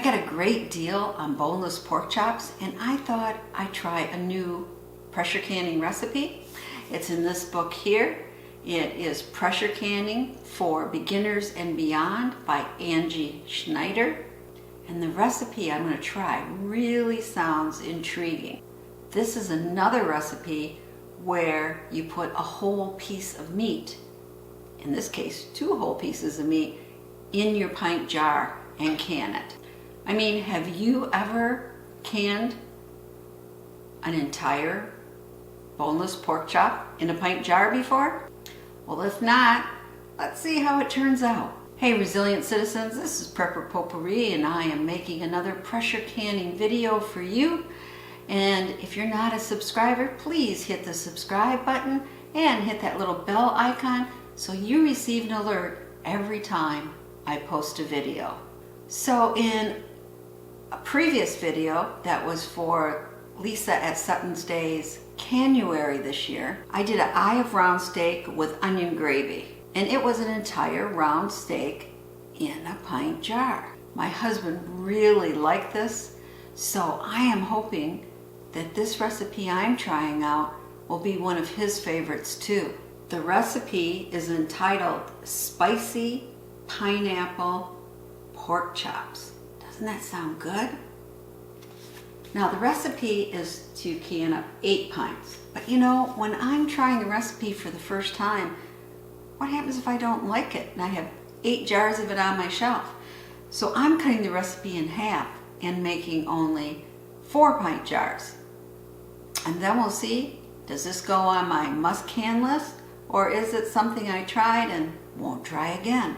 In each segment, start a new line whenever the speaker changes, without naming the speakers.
got a great deal on boneless pork chops, and I thought I'd try a new pressure canning recipe. It's in this book here. It is Pressure Canning for Beginners and Beyond by Angie Schneider. And the recipe I'm going to try really sounds intriguing. This is another recipe where you put a whole piece of meat, in this case 2 whole pieces of meat, in your pint jar and can it. I mean, have you ever canned an entire boneless pork chop in a pint jar before? Well, if not, let's see how it turns out. Hey resilient citizens, this is Prepper Potpourri and I am making another pressure canning video for you. And if you're not a subscriber, please hit the subscribe button and hit that little bell icon so you receive an alert every time I post a video. So in a previous video that was for Lisa at Sutton's Days January this year, I did an eye of round steak with onion gravy. And it was an entire round steak in a pint jar. My husband really liked this, so I am hoping that this recipe I'm trying out will be one of his favorites too. The recipe is entitled Spicy Pineapple Pork Chops. Doesn't that sound good? Now the recipe is to can up 8 pints. But you know, when I'm trying a recipe for the first time, what happens if I don't like it and I have 8 jars of it on my shelf? So I'm cutting the recipe in half and making only 4 pint jars. And then we'll see, does this go on my must can list, or is it something I tried and won't try again?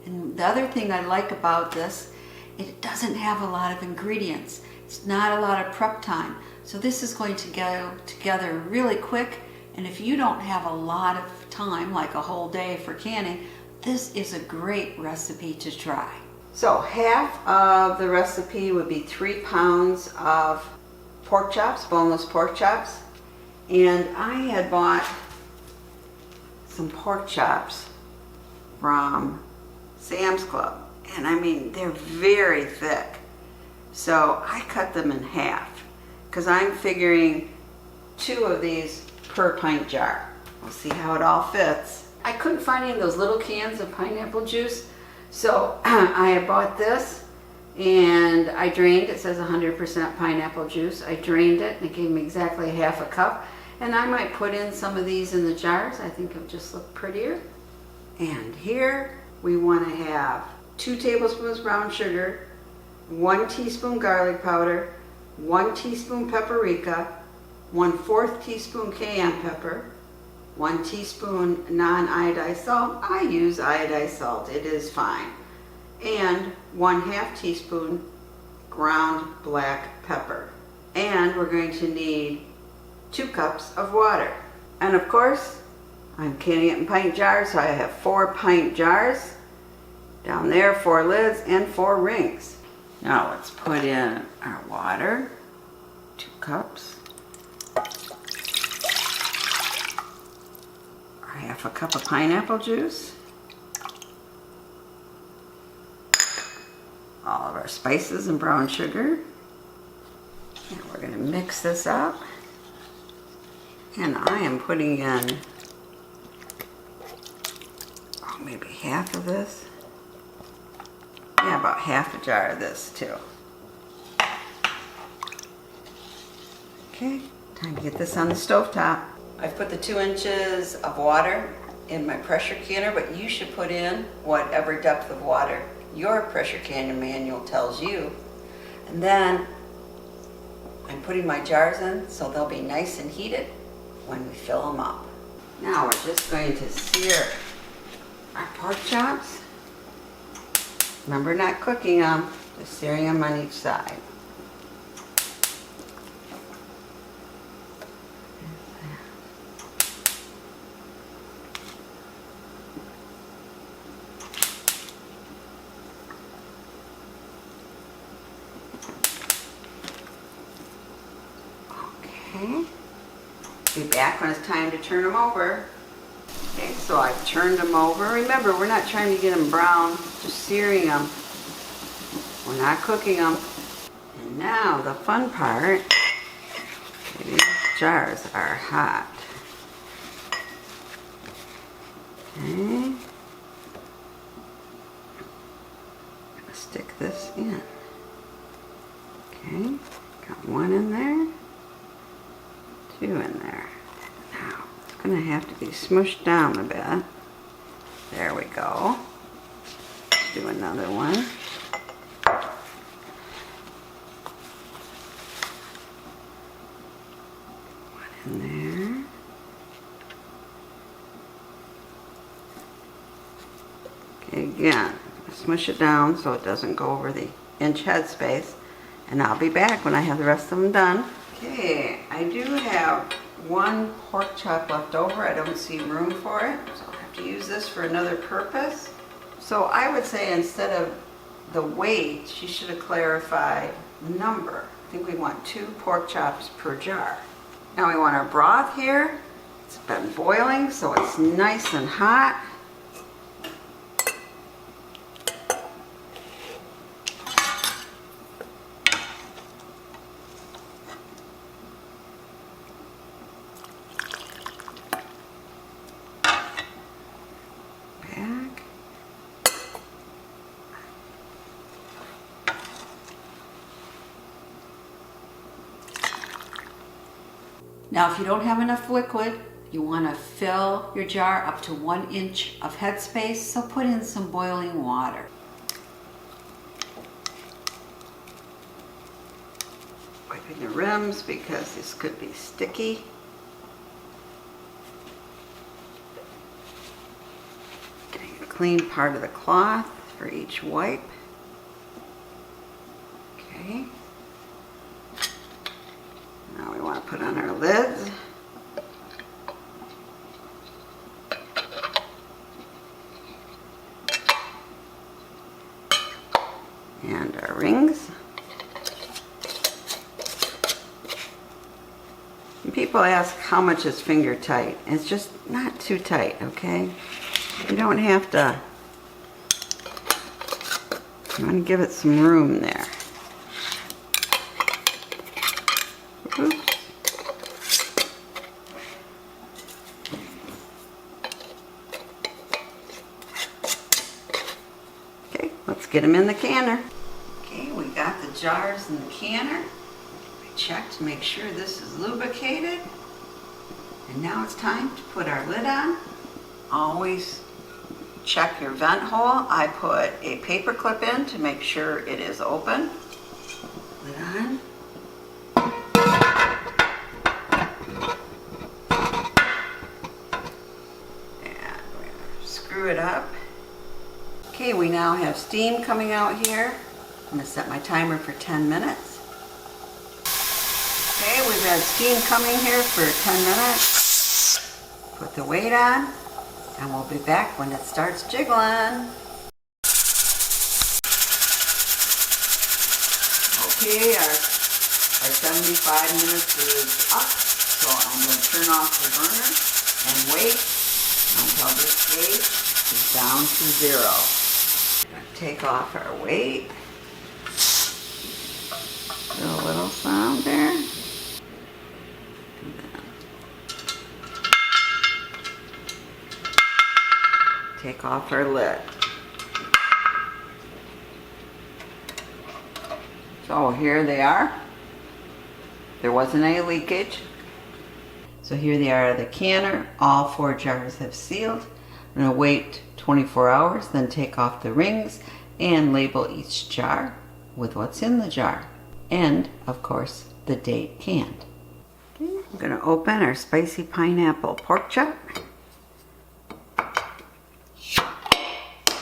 And the other thing I like about this, it doesn't have a lot of ingredients. It's not a lot of prep time. So this is going to go together really quick. And if you don't have a lot of time, like a whole day for canning, this is a great recipe to try. So half of the recipe would be 3 pounds of pork chops, boneless pork chops. And I had bought some pork chops from Sam's Club. And I mean, they're very thick. So I cut them in half because I'm figuring 2 of these per pint jar. We'll see how it all fits. I couldn't find any of those little cans of pineapple juice, so I had bought this and I drained. It says 100% pineapple juice. I drained it and it gave me exactly half a cup. And I might put in some of these in the jars. I think it'll just look prettier. And here we want to have 2 tablespoons brown sugar, 1 teaspoon garlic powder, 1 teaspoon paprika, 1/4 teaspoon cayenne pepper, 1 teaspoon non-iodized salt. I use iodized salt, it is fine. And 1/2 teaspoon ground black pepper. And we're going to need 2 cups of water. And of course, I'm canning it in pint jars, so I have 4 pint jars. Down there, 4 lids and 4 rings. Now let's put in our water, 2 cups. 1/2 cup of pineapple juice. All of our spices and brown sugar. And we're going to mix this up. And I am putting in maybe half of this. Yeah, about half a jar of this too. Okay, time to get this on the stovetop. I've put the 2 inches of water in my pressure canner, but you should put in whatever depth of water your pressure canner manual tells you. And then I'm putting my jars in so they'll be nice and heated when we fill them up. Now we're just going to sear our pork chops. Remember, not cooking them, just searing them on each side. Okay. Be back when it's time to turn them over. Okay, so I've turned them over. Remember, we're not trying to get them brown, just searing them. We're not cooking them. And now the fun part, these jars are hot. Okay. Stick this in. Okay, got one in there, two in there. Now, it's gonna have to be smushed down a bit. There we go. Let's do another one. One in there. Okay, again, smush it down so it doesn't go over the inch headspace. And I'll be back when I have the rest of them done. Okay, I do have one pork chop left over. I don't see room for it, so I'll have to use this for another purpose. So I would say instead of the weight, she should have clarified the number. I think we want 2 pork chops per jar. Now we want our broth here. It's been boiling, so it's nice and hot. Now, if you don't have enough liquid, you want to fill your jar up to 1 inch of headspace, so put in some boiling water. Wiping the rims because this could be sticky. Getting a clean part of the cloth for each wipe. Okay. Now we want to put on our lids. And our rings. And people ask how much is finger tight. It's just not too tight, okay? You don't have to. You want to give it some room there. Oops. Okay, let's get them in the canner. Okay, we got the jars in the canner. We checked to make sure this is lubricated. And now it's time to put our lid on. Always check your vent hole. I put a paper clip in to make sure it is open. Lid on. Screw it up. Okay, we now have steam coming out here. I'm going to set my timer for 10 minutes. Okay, we've had steam coming here for 10 minutes. Put the weight on, and we'll be back when it starts jiggling. Okay, our 75 minutes is up, so I'm going to turn off the burner and wait until this gauge is down to 0. Take off our weight. Do a little sound there. Take off our lid. So here they are. There wasn't any leakage. So here they are out of the canner. All 4 jars have sealed. I'm going to wait 24 hours, then take off the rings and label each jar with what's in the jar. And, of course, the date canned. Okay, I'm going to open our spicy pineapple pork chop.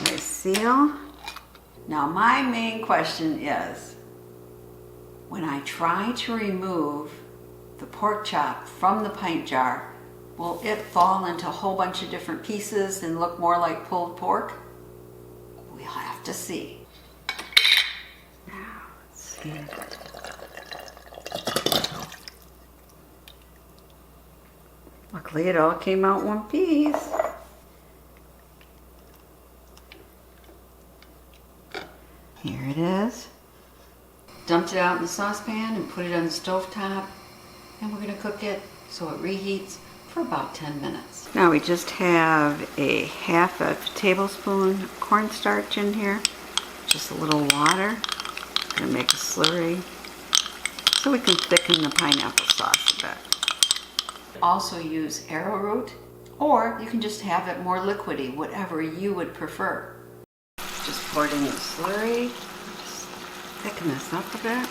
Nice seal. Now my main question is, when I try to remove the pork chop from the pint jar, will it fall into a whole bunch of different pieces and look more like pulled pork? We'll have to see. Now, let's see. Luckily it all came out one piece. Here it is. Dumped it out in the saucepan and put it on the stovetop, and we're going to cook it so it reheats for about 10 minutes. Now we just have a half a tablespoon cornstarch in here, just a little water. I'm going to make a slurry so we can thicken the pineapple sauce a bit. Also use arrowroot, or you can just have it more liquidy, whatever you would prefer. Just pour it in the slurry, just thicken this up a bit.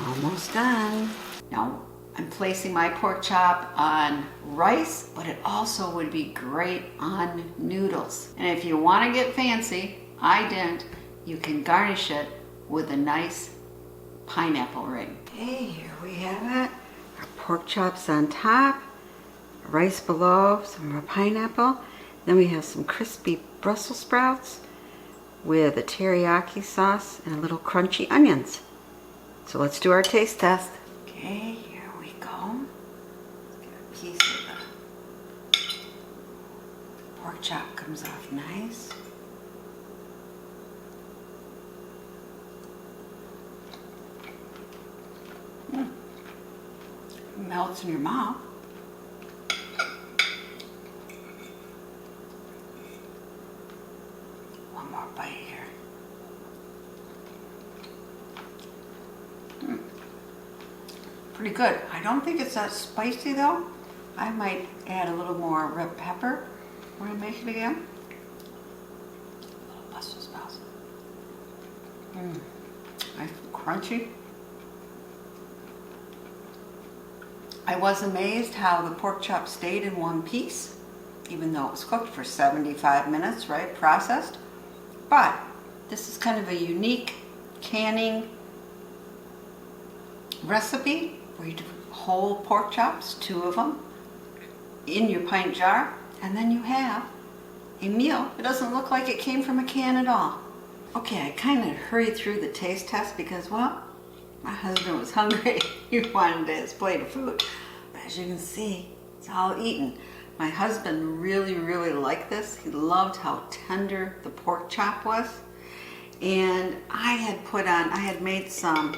Almost done. Now I'm placing my pork chop on rice, but it also would be great on noodles. And if you want to get fancy, I didn't, you can garnish it with a nice pineapple ring. Okay, here we have it. Our pork chops on top, rice below, some more pineapple. Then we have some crispy Brussels sprouts with a teriyaki sauce and a little crunchy onions. So let's do our taste test. Okay, here we go. Let's get a piece of the pork chop comes off nice. Melts in your mouth. One more bite here. Pretty good. I don't think it's that spicy though. I might add a little more red pepper when I make it again. A little Brussels sprouts. Nice and crunchy. I was amazed how the pork chop stayed in one piece, even though it was cooked for 75 minutes, right, processed. But this is kind of a unique canning recipe where you do whole pork chops, 2 of them, in your pint jar, and then you have a meal. It doesn't look like it came from a can at all. Okay, I kind of hurried through the taste test because, well, my husband was hungry. He wanted his plate of food. But as you can see, it's all eaten. My husband really, really liked this. He loved how tender the pork chop was. And I had made some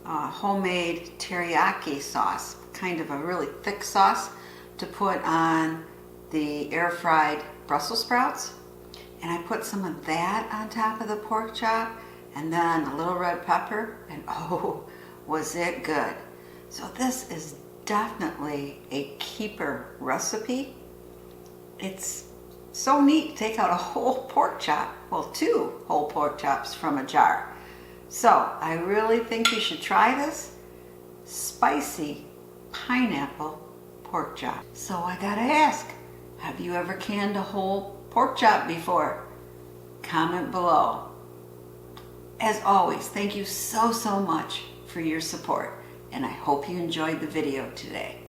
homemade teriyaki sauce, kind of a really thick sauce to put on the air fried Brussels sprouts. And I put some of that on top of the pork chop, and then a little red pepper, and oh, was it good. So this is definitely a keeper recipe. It's so neat to take out a whole pork chop, well, 2 whole pork chops from a jar. So I really think you should try this spicy pineapple pork chop. So I gotta ask, have you ever canned a whole pork chop before? Comment below. As always, thank you so much for your support, and I hope you enjoyed the video today.